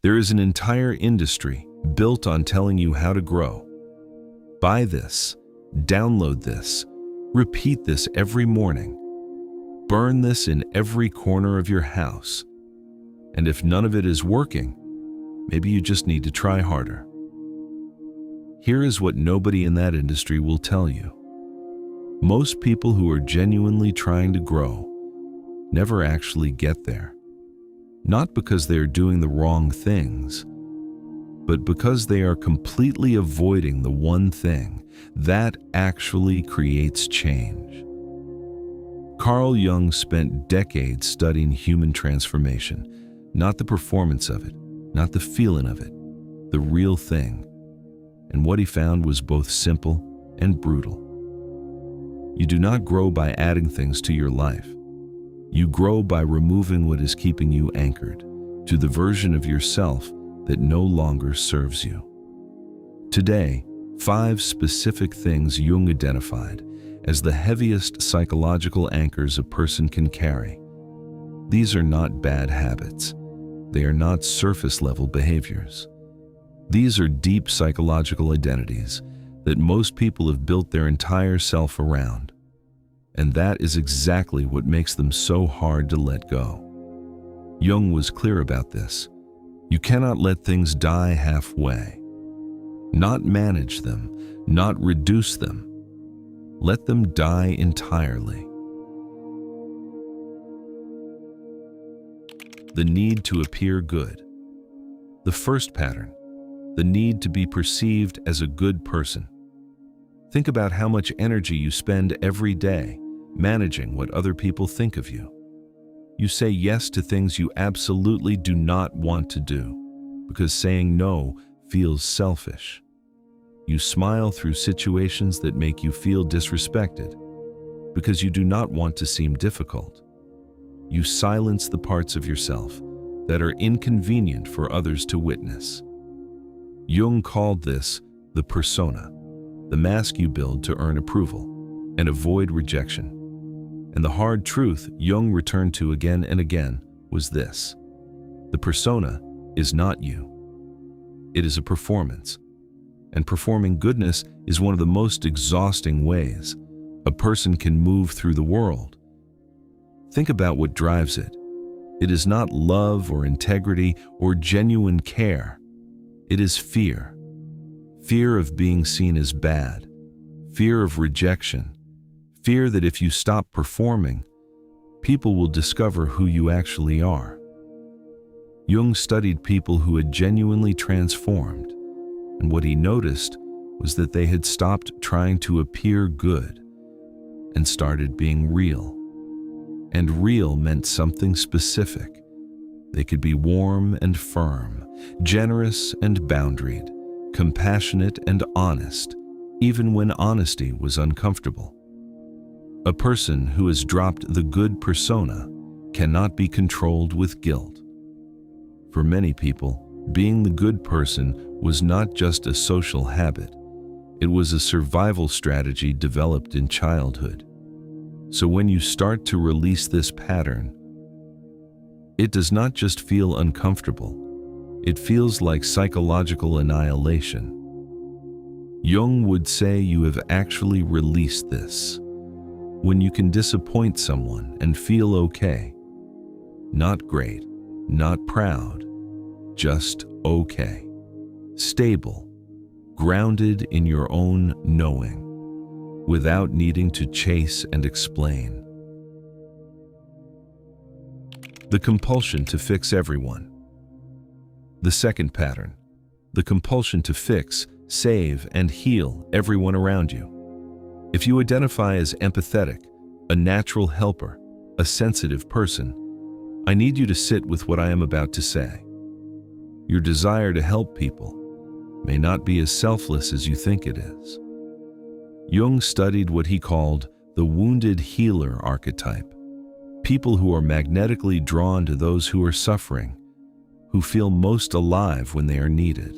There is an entire industry built on telling you how to grow. Buy this, download this, repeat this every morning. Burn this in every corner of your house. And if none of it is working, maybe you just need to try harder. Here is what nobody in that industry will tell you. Most people who are genuinely trying to grow never actually get there. Not because they are doing the wrong things, but because they are completely avoiding the one thing that actually creates change. Carl Jung spent decades studying human transformation, not the performance of it, not the feeling of it, the real thing. And what he found was both simple and brutal. You do not grow by adding things to your life. You grow by removing what is keeping you anchored to the version of yourself that no longer serves you. Today, 5 specific things Jung identified as the heaviest psychological anchors a person can carry. These are not bad habits. They are not surface-level behaviors. These are deep psychological identities that most people have built their entire self around. And that is exactly what makes them so hard to let go. Jung was clear about this. You cannot let things die halfway. Not manage them, not reduce them. Let them die entirely. The need to appear good. The first pattern, the need to be perceived as a good person. Think about how much energy you spend every day managing what other people think of you. You say yes to things you absolutely do not want to do because saying no feels selfish. You smile through situations that make you feel disrespected because you do not want to seem difficult. You silence the parts of yourself that are inconvenient for others to witness. Jung called this the persona, the mask you build to earn approval and avoid rejection. And the hard truth Jung returned to again and again was this: the persona is not you. It is a performance. And performing goodness is one of the most exhausting ways a person can move through the world. Think about what drives it. It is not love or integrity or genuine care. It is fear. Fear of being seen as bad. Fear of rejection. Fear that if you stop performing, people will discover who you actually are. Jung studied people who had genuinely transformed, and what he noticed was that they had stopped trying to appear good and started being real. And real meant something specific. They could be warm and firm, generous and boundaried, compassionate and honest, even when honesty was uncomfortable. A person who has dropped the good persona cannot be controlled with guilt. For many people, being the good person was not just a social habit, it was a survival strategy developed in childhood. So when you start to release this pattern, it does not just feel uncomfortable, it feels like psychological annihilation. Jung would say you have actually released this when you can disappoint someone and feel okay. Not great, not proud, just okay. Stable, grounded in your own knowing, without needing to chase and explain. The compulsion to fix everyone. The second pattern, the compulsion to fix, save, and heal everyone around you. If you identify as empathetic, a natural helper, a sensitive person, I need you to sit with what I am about to say. Your desire to help people may not be as selfless as you think it is. Jung studied what he called the wounded healer archetype, people who are magnetically drawn to those who are suffering, who feel most alive when they are needed.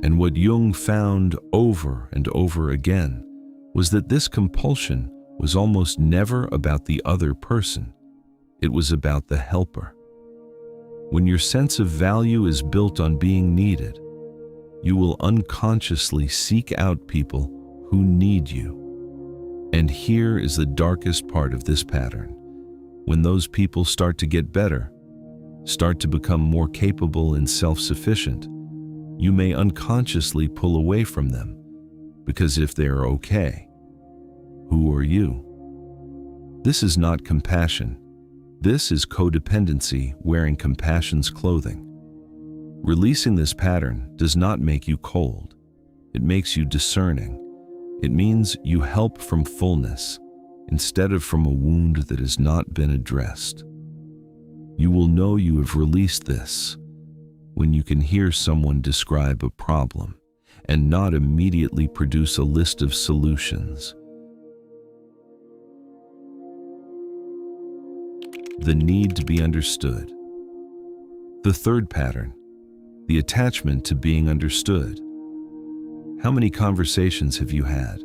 And what Jung found over and over again was that this compulsion was almost never about the other person. It was about the helper. When your sense of value is built on being needed, you will unconsciously seek out people who need you. And here is the darkest part of this pattern. When those people start to get better, start to become more capable and self-sufficient, you may unconsciously pull away from them, because if they are okay, who are you? This is not compassion. This is codependency wearing compassion's clothing. Releasing this pattern does not make you cold. It makes you discerning. It means you help from fullness instead of from a wound that has not been addressed. You will know you have released this when you can hear someone describe a problem and not immediately produce a list of solutions. The need to be understood. The third pattern, the attachment to being understood. How many conversations have you had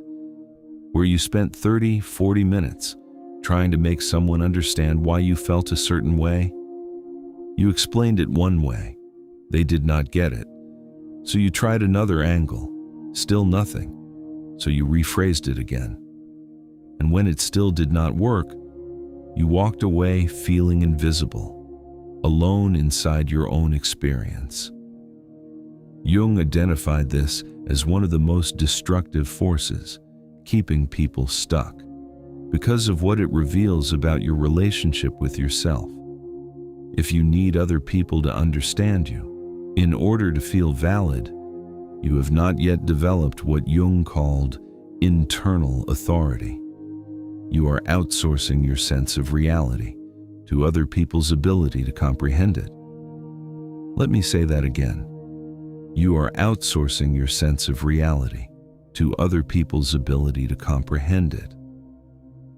where you spent 30, 40 minutes trying to make someone understand why you felt a certain way? You explained it one way. They did not get it. So you tried another angle. Still nothing. So you rephrased it again. And when it still did not work, you walked away feeling invisible, alone inside your own experience. Jung identified this as one of the most destructive forces, keeping people stuck, because of what it reveals about your relationship with yourself. If you need other people to understand you, in order to feel valid, you have not yet developed what Jung called internal authority. You are outsourcing your sense of reality to other people's ability to comprehend it. Let me say that again. You are outsourcing your sense of reality to other people's ability to comprehend it.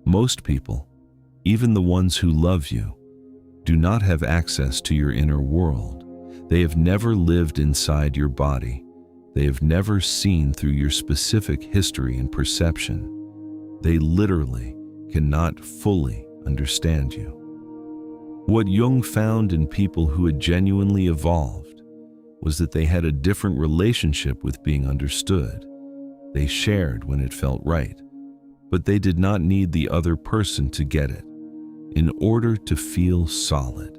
Most people, even the ones who love you, do not have access to your inner world. They have never lived inside your body. They have never seen through your specific history and perception. They literally cannot fully understand you. What Jung found in people who had genuinely evolved was that they had a different relationship with being understood. They shared when it felt right, but they did not need the other person to get it in order to feel solid.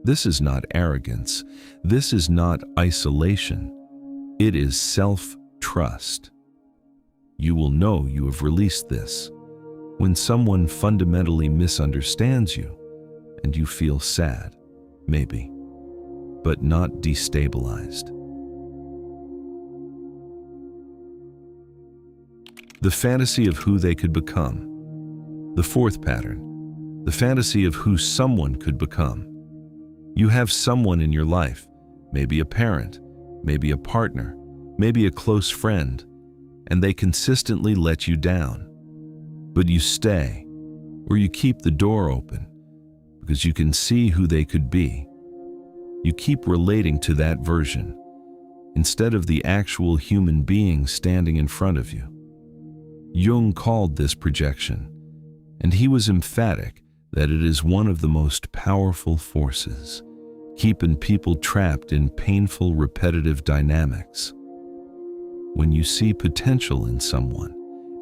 This is not arrogance. This is not isolation. It is self-trust. You will know you have released this when someone fundamentally misunderstands you and you feel sad, maybe, but not destabilized. The fantasy of who they could become. The fourth pattern, the fantasy of who someone could become. You have someone in your life, maybe a parent, maybe a partner, maybe a close friend, and they consistently let you down. But you stay, or you keep the door open, because you can see who they could be. You keep relating to that version, instead of the actual human being standing in front of you. Jung called this projection, and he was emphatic that it is one of the most powerful forces, keeping people trapped in painful, repetitive dynamics. When you see potential in someone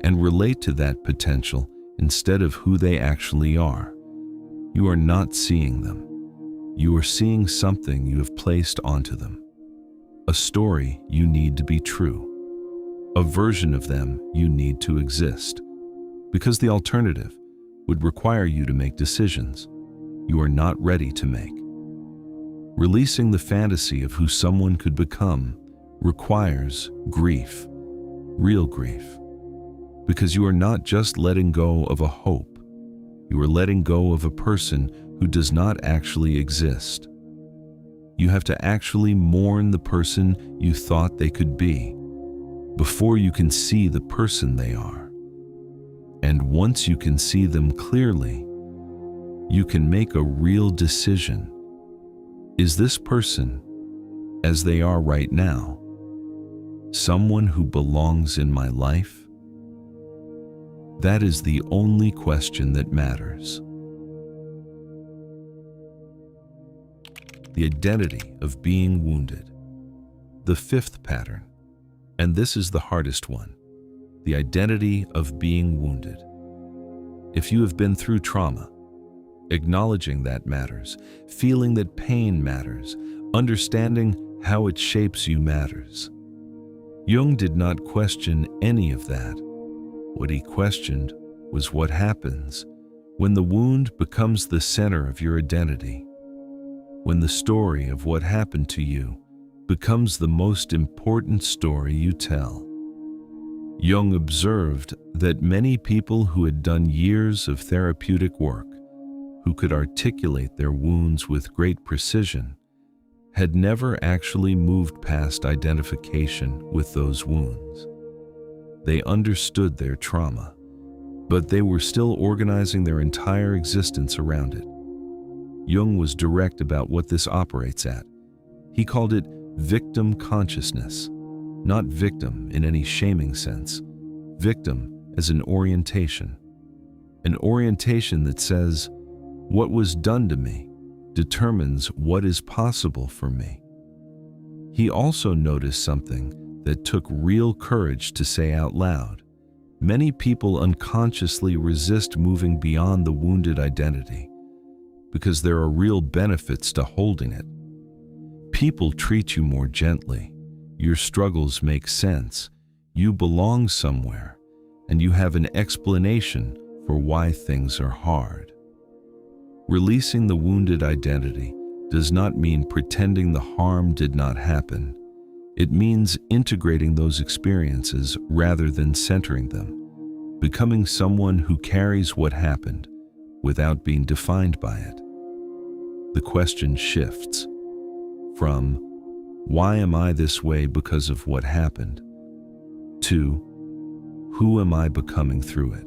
and relate to that potential instead of who they actually are, you are not seeing them. You are seeing something you have placed onto them. A story you need to be true. A version of them you need to exist. Because the alternative would require you to make decisions you are not ready to make. Releasing the fantasy of who someone could become requires grief, real grief. Because you are not just letting go of a hope, you are letting go of a person who does not actually exist. You have to actually mourn the person you thought they could be before you can see the person they are. And once you can see them clearly, you can make a real decision. Is this person, as they are right now, someone who belongs in my life? That is the only question that matters. the identity of being wounded. The fifth pattern, and this is the hardest one, the identity of being wounded. If you have been through trauma, acknowledging that matters, feeling that pain matters, understanding how it shapes you matters. Jung did not question any of that. What he questioned was what happens when the wound becomes the center of your identity, when the story of what happened to you becomes the most important story you tell. Jung observed that many people who had done years of therapeutic work, who could articulate their wounds with great precision, had never actually moved past identification with those wounds. They understood their trauma, but they were still organizing their entire existence around it. Jung was direct about what this operates at. He called it victim consciousness, not victim in any shaming sense, victim as an orientation that says, what was done to me determines what is possible for me. He also noticed something that took real courage to say out loud. Many people unconsciously resist moving beyond the wounded identity because there are real benefits to holding it. People treat you more gently, your struggles make sense, you belong somewhere, and you have an explanation for why things are hard. Releasing the wounded identity does not mean pretending the harm did not happen. It means integrating those experiences rather than centering them, becoming someone who carries what happened without being defined by it. The question shifts from, why am I this way because of what happened, to, who am I becoming through it?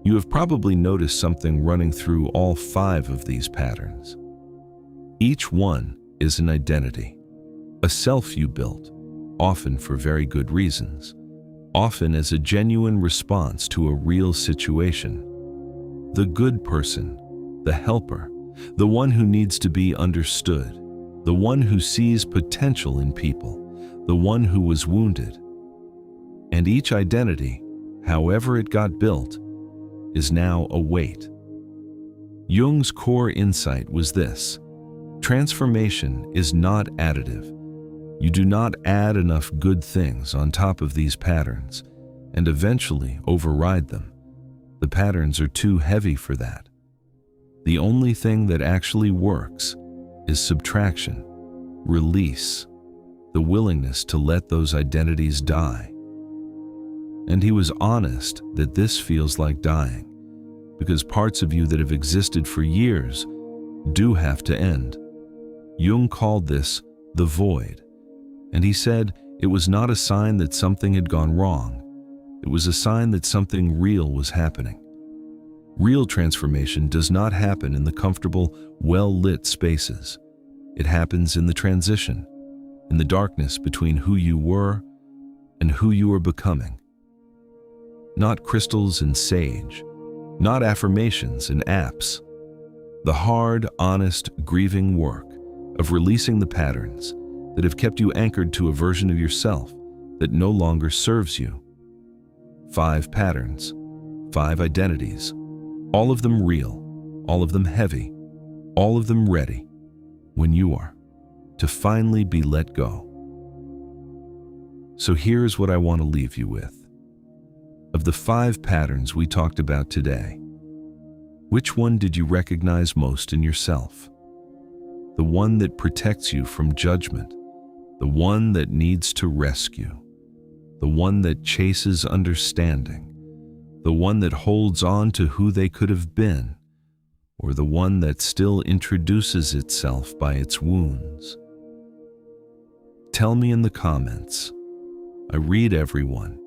You have probably noticed something running through all 5 of these patterns. Each one is an identity, a self you built, often for very good reasons, often as a genuine response to a real situation. The good person, the helper, the one who needs to be understood, the one who sees potential in people, the one who was wounded. And each identity, however it got built, is now a weight. Jung's core insight was this: transformation is not additive. You do not add enough good things on top of these patterns and eventually override them. The patterns are too heavy for that. The only thing that actually works is subtraction, release, the willingness to let those identities die. And he was honest that this feels like dying, because parts of you that have existed for years do have to end. Jung called this the void, and he said it was not a sign that something had gone wrong. It was a sign that something real was happening. Real transformation does not happen in the comfortable, well-lit spaces. It happens in the transition, in the darkness between who you were and who you are becoming. Not crystals and sage, not affirmations and apps. The hard, honest, grieving work of releasing the patterns that have kept you anchored to a version of yourself that no longer serves you. 5 patterns, 5 identities, all of them real, all of them heavy, all of them ready, when you are, to finally be let go. So here's what I want to leave you with. Of the 5 patterns we talked about today, which one did you recognize most in yourself? The one that protects you from judgment, the one that needs to rescue, the one that chases understanding, the one that holds on to who they could have been, or the one that still introduces itself by its wounds? Tell me in the comments. I read everyone,